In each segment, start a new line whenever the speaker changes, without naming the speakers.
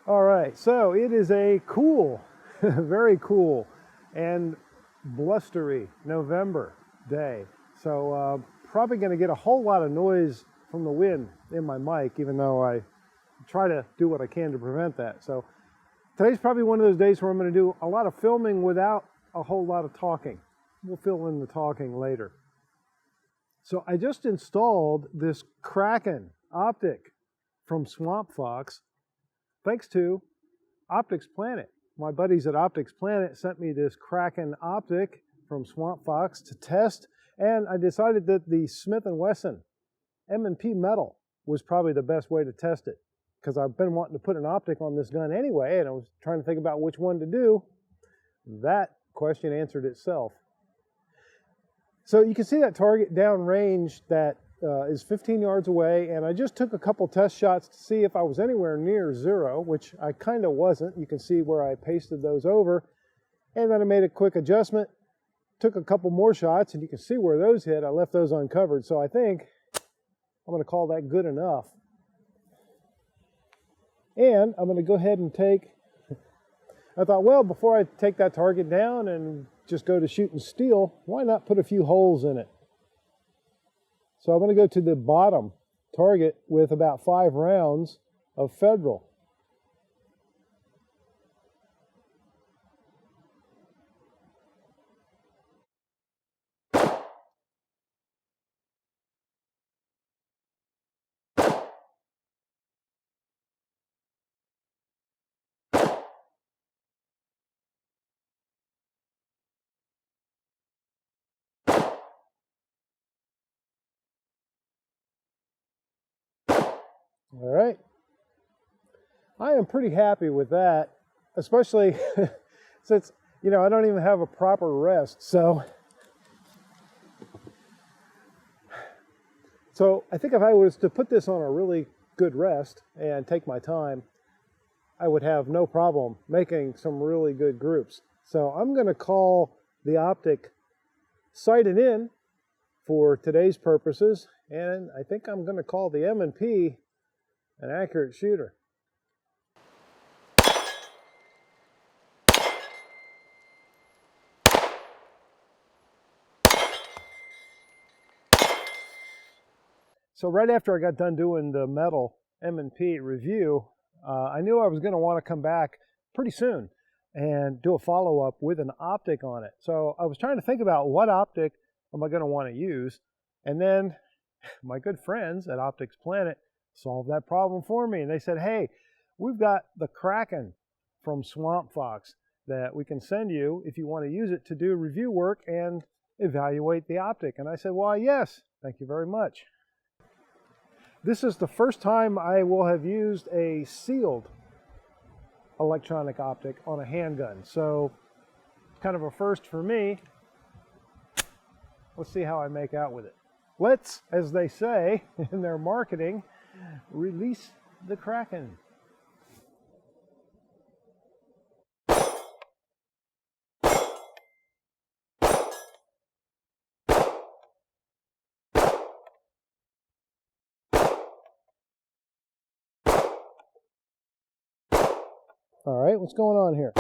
All right, so it is a cool, very cool and blustery November day. So probably going to get a whole lot of noise from the wind in my mic, even though I try to do what I can to prevent that. So today's probably one of those days where I'm going to do a lot of filming without a whole lot of talking. We'll fill in the talking later. So I just installed this Kraken optic from Swampfox, thanks to Optics Planet. My buddies at Optics Planet sent me this Kraken optic from Swampfox to test, and I decided that the Smith & Wesson M&P metal was probably the best way to test it, because I've been wanting to put an optic on this gun anyway, and I was trying to think about which one to do. That question answered itself. So you can see that target downrange that is 15 yards away, and I just took a couple test shots to see if I was anywhere near zero, which I kind of wasn't. You can see where I pasted those over, and then I made a quick adjustment, took a couple more shots, and you can see where those hit. I left those uncovered, so I think I'm going to call that good enough. And I'm going to go ahead and take, I thought, well, before I take that target down and just go to shooting steel, why not put a few holes in it? So I'm going to go to the bottom target with about 5 rounds of Federal. All right, I am pretty happy with that, especially since, you know, I don't even have a proper rest. So I think if I was to put this on a really good rest and take my time, I would have no problem making some really good groups. So I'm going to call the optic sighted in for today's purposes, and I think I'm going to call the M&P an accurate shooter. So right after I got done doing the metal M&P review, I knew I was going to want to come back pretty soon and do a follow-up with an optic on it. So I was trying to think about what optic am I going to want to use, and then my good friends at Optics Planet solved that problem for me. And they said, hey, we've got the Kraken from Swampfox that we can send you if you want to use it to do review work and evaluate the optic. And I said, why, yes, thank you very much. This is the first time I will have used a sealed electronic optic on a handgun. So kind of a first for me. Let's see how I make out with it. Let's, as they say in their marketing, release the Kraken. All right, what's going on here?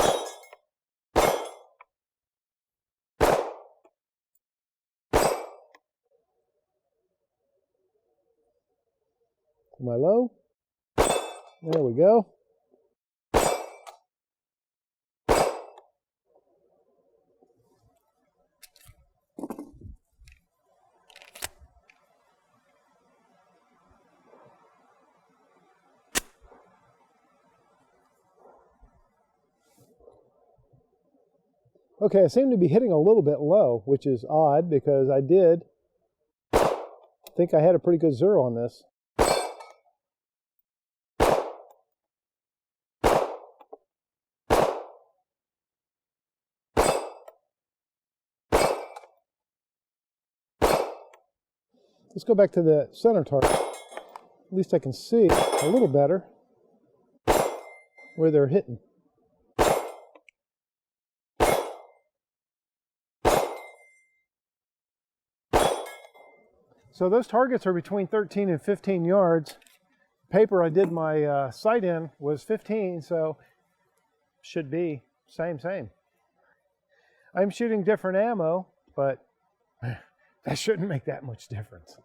Am I low? There we go. Okay, I seem to be hitting a little bit low, which is odd because I did think I had a pretty good zero on this. Let's go back to the center target. At least I can see a little better where they're hitting. So those targets are between 13 and 15 yards. Paper I did my sight in was 15, so should be same. I'm shooting different ammo, but that shouldn't make that much difference.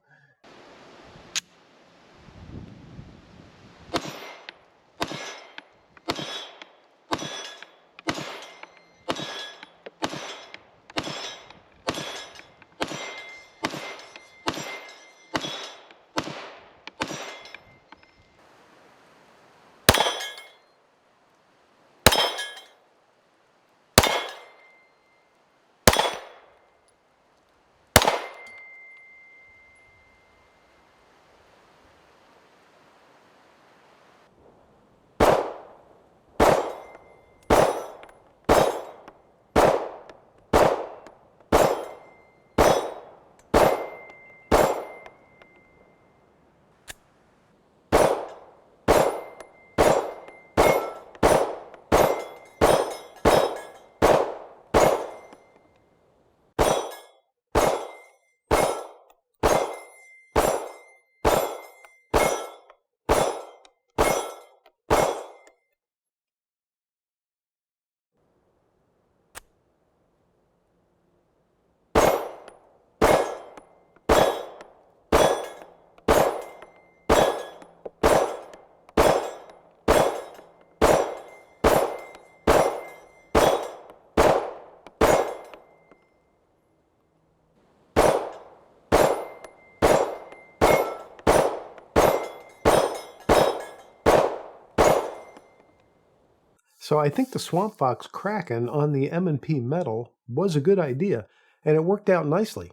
So I think the Swampfox Kraken on the M&P metal was a good idea, and it worked out nicely.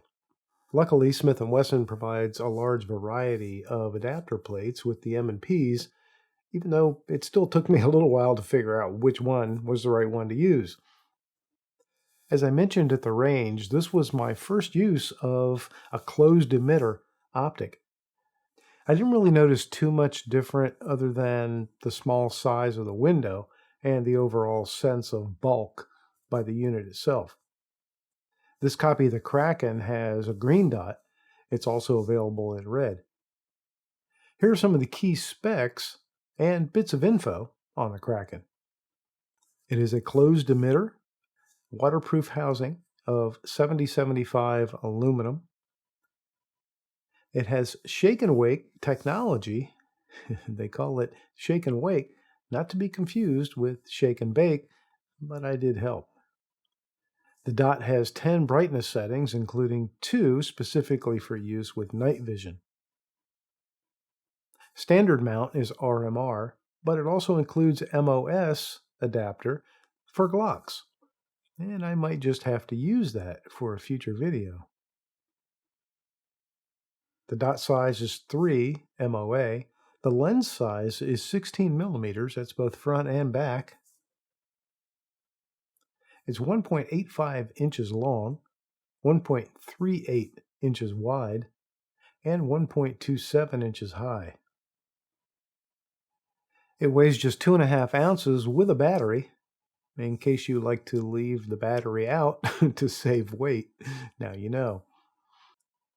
Luckily, Smith & Wesson provides a large variety of adapter plates with the M&Ps, even though it still took me a little while to figure out which one was the right one to use. As I mentioned at the range, this was my first use of a closed emitter optic. I didn't really notice too much different other than the small size of the window and the overall sense of bulk by the unit itself. This copy of the Kraken has a green dot. It's also available in red. Here are some of the key specs and bits of info on the Kraken. It is a closed emitter, waterproof housing of 7075 aluminum. It has shake and wake technology. They call it shake and wake, not to be confused with shake and bake, but I did help. The dot has 10 brightness settings, including 2 specifically for use with night vision. Standard mount is RMR, but it also includes MOS adapter for Glocks. And I might just have to use that for a future video. The dot size is 3 MOA. The lens size is 16 millimeters. That's both front and back. It's 1.85 inches long, 1.38 inches wide, and 1.27 inches high. It weighs just 2.5 ounces with a battery, in case you like to leave the battery out to save weight. Now you know.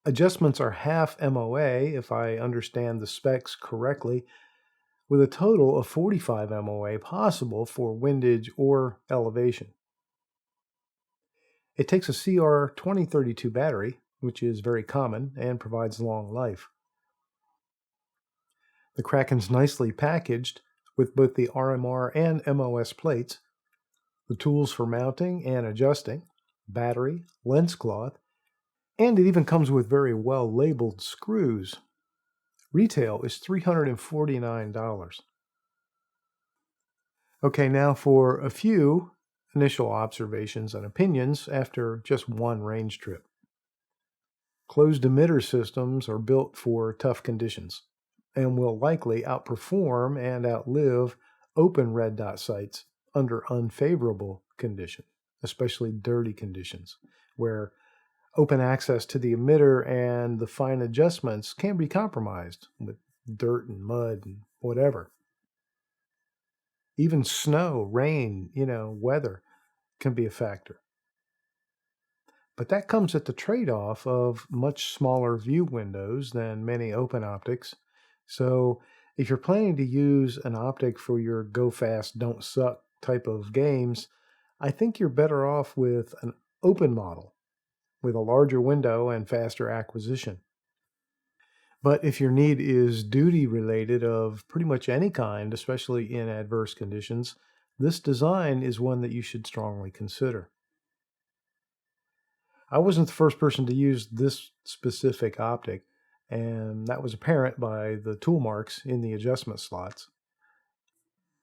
Adjustments are half MOA, if I understand the specs correctly, with a total of 45 MOA possible for windage or elevation. It takes a CR2032 battery, which is very common and provides long life. The Kraken's nicely packaged with both the RMR and MOS plates, the tools for mounting and adjusting, battery, lens cloth, and it even comes with very well labeled screws. Retail is $349. Okay, now for a few initial observations and opinions after just one range trip. Closed emitter systems are built for tough conditions and will likely outperform and outlive open red dot sights under unfavorable conditions, especially dirty conditions, where open access to the emitter and the fine adjustments can be compromised with dirt and mud and whatever. Even snow, rain, weather can be a factor. But that comes at the trade-off of much smaller view windows than many open optics. So if you're planning to use an optic for your go fast, don't suck type of games, I think you're better off with an open model with a larger window and faster acquisition. But if your need is duty related of pretty much any kind, especially in adverse conditions, this design is one that you should strongly consider. I wasn't the first person to use this specific optic, and that was apparent by the tool marks in the adjustment slots.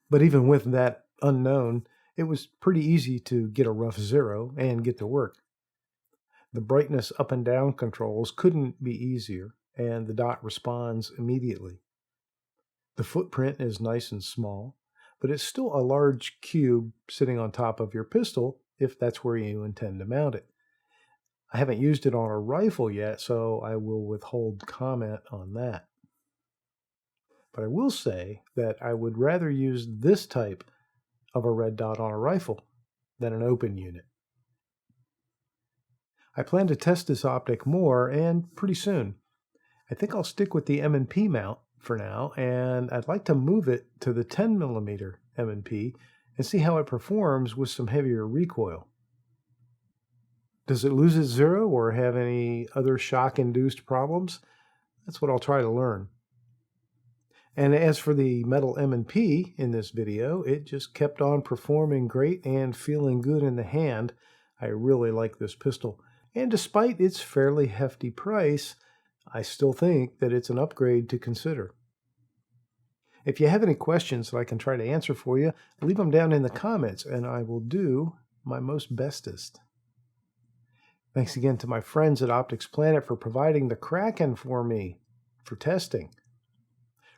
But even with that unknown, it was pretty easy to get a rough zero and get to work. The brightness up and down controls couldn't be easier, and the dot responds immediately. The footprint is nice and small, but it's still a large cube sitting on top of your pistol if that's where you intend to mount it. I haven't used it on a rifle yet, so I will withhold comment on that. But I will say that I would rather use this type of a red dot on a rifle than an open unit. I plan to test this optic more, and pretty soon. I think I'll stick with the M&P mount for now, and I'd like to move it to the 10mm M&P and see how it performs with some heavier recoil. Does it lose its zero or have any other shock-induced problems? That's what I'll try to learn. And as for the metal M&P in this video, it just kept on performing great and feeling good in the hand. I really like this pistol. And despite its fairly hefty price, I still think that it's an upgrade to consider. If you have any questions that I can try to answer for you, leave them down in the comments and I will do my most bestest. Thanks again to my friends at Optics Planet for providing the Kraken for me for testing.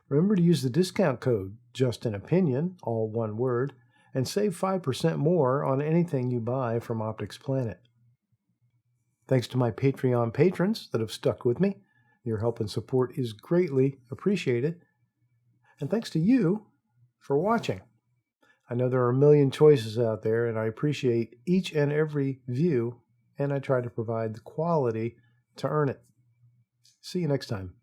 Remember to use the discount code, Just an Opinion, all one word, and save 5% more on anything you buy from Optics Planet. Thanks to my Patreon patrons that have stuck with me. Your help and support is greatly appreciated. And thanks to you for watching. I know there are a million choices out there, and I appreciate each and every view, and I try to provide the quality to earn it. See you next time.